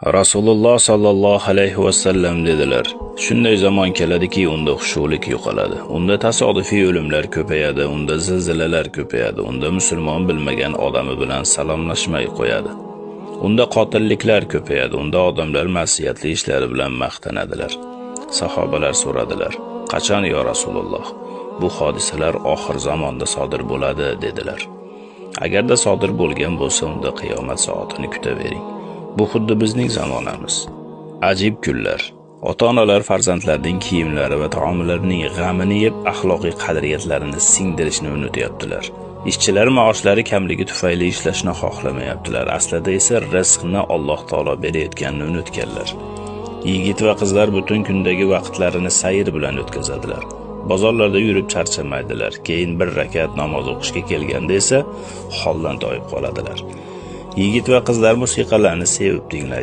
Rasululloh sallallohu alayhi vasallam dedilar: shunday zamon keladiki, unda xushulik yo'qoladi. Unda tasodifiy o'limlar ko'payadi, unda zilzilalar ko'payadi, unda musulmon bilmagan odami bilan salomlashmay qo'yadi. Unda qotilliklar ko'payadi, unda odamlar ma'siyatli ishlari bilan maqtanadilar. Sahobalar so'radilar: "Qachon yo Rasululloh? Bu hodisalar oxir zamonda sodir bo'ladi", dedilar. Agarda sodir bo'lgan bo'lsa, unda qiyomat soatini kutavering. Bu xuddi bizning zamonamiz. Ajib kunlar. Ota-onalar farzandlarining kiyimlari va taomlarining g'amini yeb axloqiy qadriyatlarini singdirishni unutyaptilar. Ishchilar maoshlari kamligi tufayli ishlashni xohlamayaptilar. Aslida esa rizqni Alloh taolo berayotganini unutganlar. Yigit va qizlar butun kundagi vaqtlarini sayr bilan o'tkazadilar. Bozorlarda yurib charchamaydilar. Keyin bir rakat namoz o'qishga kelganda esa holdan toyib qoladilar. Yigit va qizlar musiqalarni sevib tinglaydi.